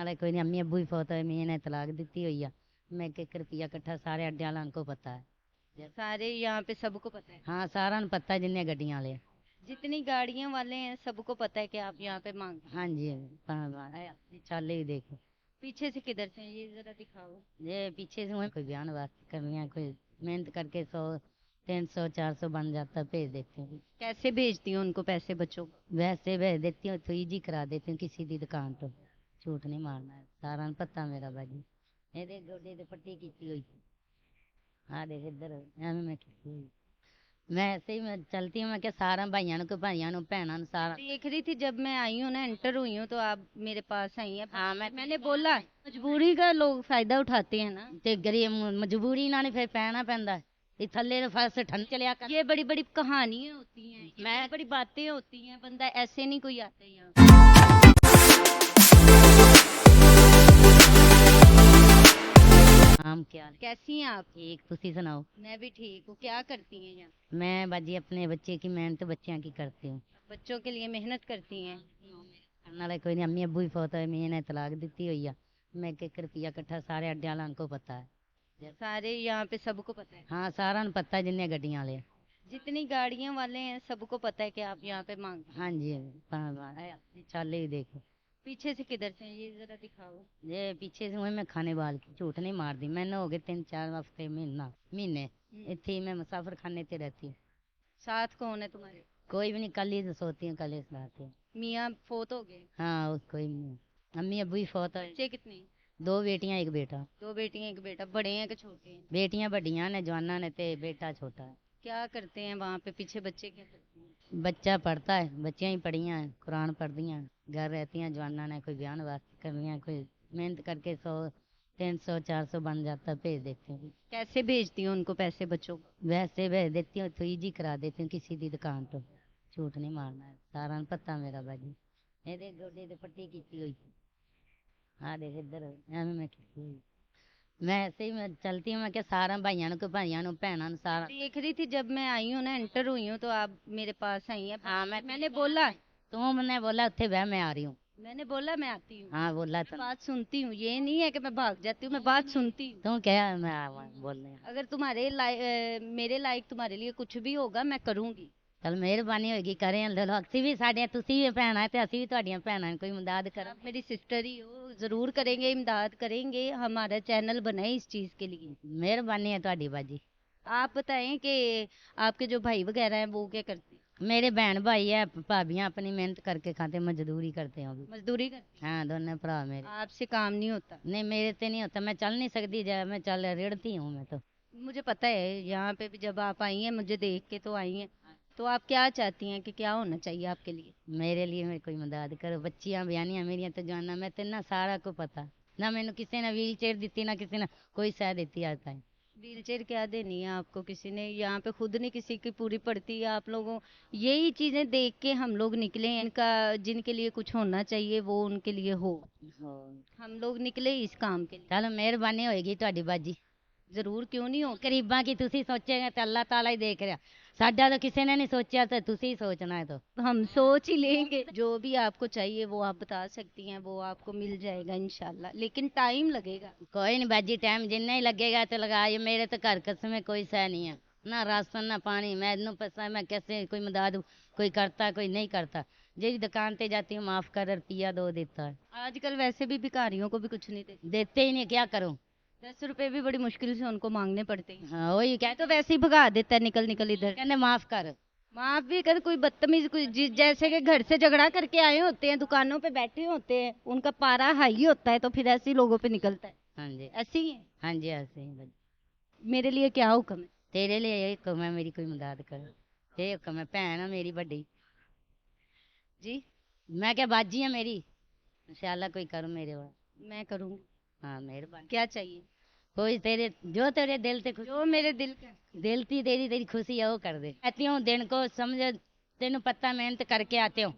नाले कोई नहीं, अम्मी अबू ही फौत होए, मैं ने तलाक दी हुई है। मैं 1 रुपया इकट्ठा सारे अड्डे वालों को पता है। सारे यहाँ पे सबको पता है? हाँ सारा पता है, जिन्हें गड्डियां वाले। जितनी गाड़ियां वाले हैं सबको पता है कि आप यहाँ पे मांग। हाँ जी, चल ही देखो। पीछे से किधर से हैं? ये जरा दिखाओ। ये पीछे से वहीं कोई बयान वास्ते करनी है, कोई मेहनत करके 100 300 400 बन जाता है, भेज देते हैं। कैसे भेजती हूँ उनको पैसे बच्चों को? वैसे भेज देती हूँ तो ईजी करा देती हूँ किसी की दुकान तो। झूठ नहीं मारना है, सारा पता मेरा बाजी। ਇਹਦੇ ਗੋਡੇ ਤੇ ਪੱਟੀ ਕੀਤੀ ਹੋਈ ਆ ਦੇਖ ਇੱਧਰ ਐਵੇਂ ਮੈਂ ਕੀਤੀ ਹੋਈ। मैं ऐसे ही मैं चलती हूँ, मैं क्या सारा भाइयों को भैनों सारा देख रही थी जब मैं आई हूँ ना, एंटर हुई हूँ तो आप मेरे पास आई हैं। हाँ मैंने बोला मजबूरी का लोग फायदा उठाते हैं ना। ते गरीब मजबूरी नाल फिर पैना पैंदा है। थल्ले फस ठंड चलिया कर। ये बड़ी बड़ी कहानियां होती हैं, मैं बड़ी बातें होती हैं, बंदा ऐसे नहीं कोई आता यहाँ। नाम क्या कैसी हैं आप? ठीक, तुसी सुनाओ। मैं भी ठीक हूँ। क्या करती हैं यहाँ? मैं बाजी अपने बच्चे की मेहनत बच्चियों की करती हूँ। बच्चों के लिए मेहनत करती हैं? नाले कोई नहीं, अम्मी अबू ही फौत होए, मैं ने तलाक दी हुई है। मैं 1 रुपया इकट्ठा सारे अड्डे वालों को पता है। सारे यहाँ पे सबको पता है? हाँ सारा पता है, जिन्हें गड्डियां वाले। जितनी गाड़ियां वाले हैं सबको पता है कि आप यहाँ पे मांग। हाँ जी, चल ही देखो। पीछे से किधर से हैं? ये जरा दिखाओ। ये पीछे से वही मैं खाने वाल की, झूठ नहीं मार दी। मैंने हो गए 3 4 हफ्ते महीने इतने ही मैं मुसाफिर खाने ते रहती हूँ। साथ कौन है तुम्हारे? कोई भी नहीं, कल ही तो सोती हूँ, कल ही सुनाती हूँ। मियाँ फोत हो गए? हाँ कोई नहीं, अम्मी अबू ही फौत है। बच्चे कितने? 2 बेटियां 1 बेटा। 2 बेटियां 1 बेटा। बड़े हैं कि छोटे हैं? बेटियां बड़ियां ने, जवाना ने, ते बेटा छोटा है। क्या करते हैं वहाँ पे पीछे बच्चे, क्या करते हैं? बच्चा पढ़ता है, बच्चियां ही पढ़ियां हैं, कुरान पढ़ती हैं, घर रहती हैं। जवाना ने कोई बयान वास्ते करनी है, कोई मेहनत करके 100 300 400 बन जाता है, भेज देते हैं। कैसे भेजती हूँ उनको पैसे बच्चों को? वैसे भेज देती हूँ तो ईजी करा देती हूँ किसी की दुकान तो। झूठ नहीं मारना है, सारा पता मेरा बाजी। ਇਹਦੇ ਗੋਡੇ ਤੇ ਪੱਟੀ ਕੀਤੀ ਹੋਈ ਆ ਦੇਖ ਇੱਧਰ ਐਵੇਂ ਮੈਂ ਕੀਤੀ ਹੋਈ। मैं ऐसे ही मैं चलती हूँ, मैं क्या सारा भाइयों को भैनों सारा। देख रही थी जब मैं आई हूँ ना, एंटर हुई हूँ तो आप मेरे पास आई हैं। हाँ मैंने बोला, तुमने बोला उत्थे बह मैं आ रही हूँ। मैंने बोला मैं आती हूँ। हाँ बोला मैं था। बात सुनती हूँ, ये नहीं है कि मैं भाग जाती हूँ, मैं बात सुनती हूँ। तुम क्या मैं बोलने अगर मेरे लायक तुम्हारे लिए कुछ भी होगा मैं करूँगी। चल मेहरबानी होगी, करें ਅਸੀਂ भी साढ़े तुसी भी भैन है, ਅਸੀਂ भी ਤੁਹਾਡੀਆਂ ਭੈਣਾਂ कोई मदद कर। आप मेरी सिस्टर ही हो, जरूर करेंगे, इमदाद करेंगे। हमारा चैनल बना है इस चीज के लिए। मेहरबानी है ਤੁਹਾਡੀ बाजी। आप बताएं कि आपके जो भाई वगैरह हैं वो क्या करते हैं? मेरे बहन भाई है, भाभियां अपनी मेहनत करके खाते, मजदूरी करते हैं अभी। मजदूरी करते हाँ दोनों भरा मेरे। हैं? आपसे काम नहीं होता? नहीं मेरे से नहीं होता, मैं चल नहीं सकती, मैं चल रेड़ती हूँ मैं तो। मुझे पता है, यहाँ पे भी जब आप आई हैं मुझे देख के तो आई हैं। तो आप क्या चाहती हैं कि क्या होना चाहिए आपके लिए? मेरे लिए मेरे कोई मदद करो, बच्चियां बयानियां मेरियां तो जाना, मैं तो ना सारा को पता ना। मैंने किसी ने व्हील चेयर दी ना किसी ने कोई सह दी आज तक। व्हील चेयर क्या देनी है आपको किसी ने? यहाँ पे खुद नहीं किसी की पूरी पड़ती है आप लोगों। यही चीजें देख के हम लोग निकले हैं, इनका जिनके लिए कुछ होना चाहिए वो उनके लिए हो। हम लोग निकले इस काम के लिए। चलो मेहरबानी होएगी ਤੁਹਾਡੀ बाजी। जरूर, क्यों नहीं हो। गरीबां की तुसी सोचेगा तो अल्लाह ताला ही देख रहा। साडा तो किसी ने नहीं सोचा, तो तुसी ही सोचना है तो। हम सोच ही लेंगे, जो भी आपको चाहिए वो आप बता सकती हैं, वो आपको मिल जाएगा इंशाल्लाह, लेकिन टाइम लगेगा। कोई नहीं बाजी, टाइम जितना ही लगेगा तो लगा। ये मेरे तो घर कसम में कोई सह नहीं है, ना राशन ना पानी। मैं इतना पैसा मैं कैसे कोई मदद कोई करता कोई नहीं करता। जिस दुकान पे जाती हूँ माफ कर रुपया 2 देता है। आजकल वैसे भी भिखारियों को भी कुछ नहीं देते। देते ही नहीं, क्या करूँ। 10 रुपए भी बड़ी मुश्किल से उनको मांगने पड़ते हैं। हाँ वही क्या तो वैसे ही भगा देता है, निकल निकल इधर। कहने माफ कर। माफ भी कर, कोई बदतमीज कोई जैसे कि घर से झगड़ा करके आए होते हैं, दुकानों पे बैठे होते हैं, उनका पारा हाई होता है तो फिर ऐसे ही लोगों पे निकलता है। हाँ जी ऐसे ही है। हाँ जी ऐसे ही बाजी। मेरे लिए क्या हुक्म है? तेरे लिए यही हुक्म है, मेरी कोई मदद कर। ये हुक्म है, भैन है मेरी बड़ी जी मैं क्या बाजी है मेरी। इंशाल्लाह कोई करो मेरे वाला। मैं करूँगी। हाँ मेहरबानी। क्या चाहिए? कोई तेरे जो तेरे दिल ते खुश, जो मेरे दिल का। दिल की तेरी तेरी खुशी है वो कर दे। आती हूँ दिन को समझ, तेन पता मेहनत करके आते हो।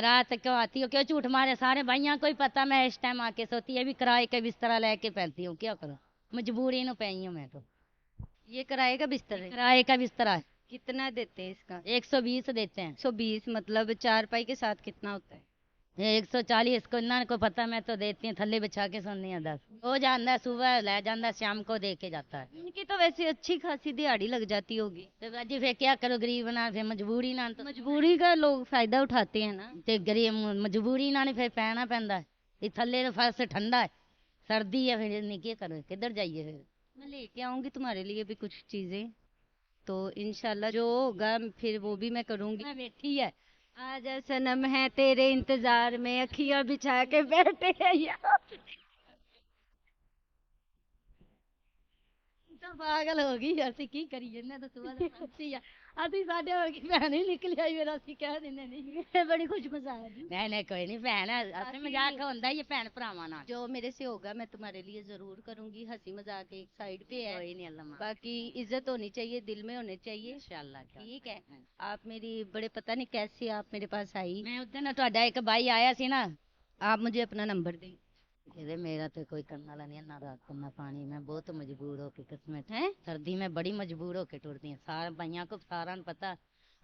रात क्यों आती हो, क्यों झूठ मारे। सारे भाइयों को ही पता मैं इस टाइम आके सोती है, भी किराए का बिस्तरा लेके पहनती हूँ, क्या करूँ। मजबूरी नु पई हूँ मैं तो। ये किराए का बिस्तर है? किराए का बिस्तरा है, कितना देते हैं इसका? 120 देते हैं। 120 मतलब 4 पाई के साथ कितना होता है? ये 140 इसको इन्ना को पता, मैं तो देती हूँ थल्ले बिछा के सोनी है 10 हो जाता है, सुबह ले जाता है, शाम को दे के जाता है। इनकी तो वैसे अच्छी खासी दिहाड़ी लग जाती होगी। तो बाजी फिर क्या करो, गरीब ना, फिर मजबूरी ना, तो मजबूरी का लोग फायदा उठाते हैं ना। ते गरीब मजबूरी ना, फिर पैना पैंदा है। ये थल्ले तो फर्श ठंडा है, सर्दी है, फिर नहीं क्या करो, किधर जाइए फिर। मैं लेके आऊंगी तुम्हारे लिए भी कुछ चीजें, तो इंशाल्लाह जो होगा फिर वो भी मैं करूंगी। मैं बैठी है, आजा सनम है तेरे इंतजार में, अखियां बिछा के बैठे हैं यार। तो पागल हो गई, ਅਸੀਂ ਕੀ ਕਰੀਏ, ਇਹਨੇ ਤਾਂ ਸੁਬਾਹ ਦਾ ਪੰਛੀ ਆ, ਅਸੀਂ ਸਾਡੇ ਵਰਗੀ ਭੈਣ ਹੀ ਨਿਕਲ ਆਈ, ਫਿਰ ਅਸੀਂ ਕਹਿ ਦਿੰਦੇ ਨਹੀਂ। बड़ी खुश मजाक है। ਨਹੀਂ ਨਹੀਂ ਕੋਈ ਨਹੀਂ ਭੈਣ, ਅਸੀਂ ਮਜ਼ਾਕ ਹੁੰਦਾ ਹੀ ਹੈ ਭੈਣ ਭਰਾਵਾਂ ਨਾਲ। जो मेरे से होगा मैं तुम्हारे लिए जरूर करूंगी। हंसी मजाक एक साइड पे है, कोई नहीं, अल्लाह माफ। बाकी इज्जत होनी चाहिए, दिल में होने चाहिए। इंशाल्लाह। ठीक है। आप मेरी बड़े पता नहीं कैसे आप मेरे पास आई। ਮੈਂ ਉਦੋਂ ਨਾ ਤੁਹਾਡਾ ਇੱਕ ਬਾਈ ਆਇਆ ਸੀ ਨਾ, आप मुझे अपना नंबर दें। ਇਹਦੇ ਮੇਰਾ ਤੇ ਕੋਈ ਕਰਨ ਵਾਲਾ ਨਹੀਂ, ਨਾ ਰਾਤ ਨਾ ਪਾਣੀ, ਮੈਂ ਬਹੁਤ ਮਜਬੂਰ ਹੋ ਕੇ ਕਿਸਮਤ हैं ਸਰਦੀ ਮੈਂ ਬੜੀ ਮਜਬੂਰ ਹੋ ਕੇ ਟੁਰਦੀ ਹਾਂ, ਸਾਰਾ ਬਾਈਆਂ ਕੋ ਸਾਰਿਆਂ ਨੂੰ ਪਤਾ।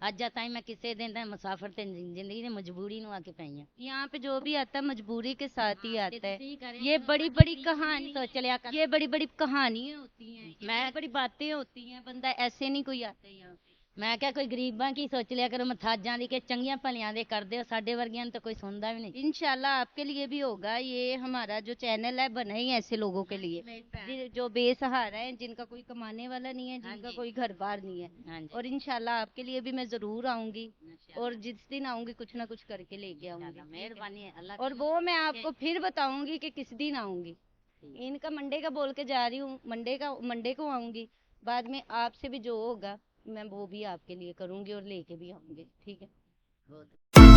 ਅੱਜ ਤਾਈਂ ਮੈਂ ਕਿਸੇ ਦਿਨ ਦਾ ਮੁਸਾਫਰ ਤੇ ਜ਼ਿੰਦਗੀ ਦੀ ਮਜਬੂਰੀ ਨੂੰ ਆ ਕੇ ਪਈ ਹਾਂ। यहाँ पे जो भी आता है मजबूरी के साथ ही आता है। ਤੁਸੀਂ ਕਰਿਆ ये ਕਰੋ, बड़ी ਆਪਾਂ बड़ी ਕੀ कहानी, सोच लिया कर। ये बड़ी बड़ी कहानियां होती हैं, मैं बड़ी बड़ी बातें होती हैं, बंदा ऐसे नहीं कोई आता है यहाँ पे। ਮੈਂ ਕਿਹਾ ਕੋਈ ਗਰੀਬਾਂ ਕੀ ਸੋਚ ਲਿਆ ਕਰੋ, ਮਥਾਜਾਂ ਦੀ, ਕਿ चंगियां ਭਲੀਆਂ ਦੇ ਕਰਦੇ ਹੋ, ਸਾਡੇ ਵਰਗਿਆਂ ਨੂੰ ਤਾਂ ਕੋਈ ਸੁਣਦਾ भी नहीं। इंशाल्लाह आपके लिए भी होगा। ये हमारा जो चैनल है बना ही ऐसे लोगों के लिए, जो बेसहारा है, जिनका कोई कमाने वाला नहीं है, हाँ जिनका जी। कोई घर बार नहीं है। हाँ जी। और इंशाल्लाह आपके लिए भी मैं जरूर आऊंगी, और जिस दिन आऊंगी कुछ ना कुछ करके लेके आऊंगी। मेहरबानी है अल्लाह और वो मैं आपको फिर बताऊंगी कि किस दिन आऊंगी। इनका मंडे का बोल के जा रही हूँ, मंडे को आऊंगी। बाद में आपसे भी जो होगा मैं वो भी आपके लिए करूंगी और लेके भी आऊंगी। ठीक है। की।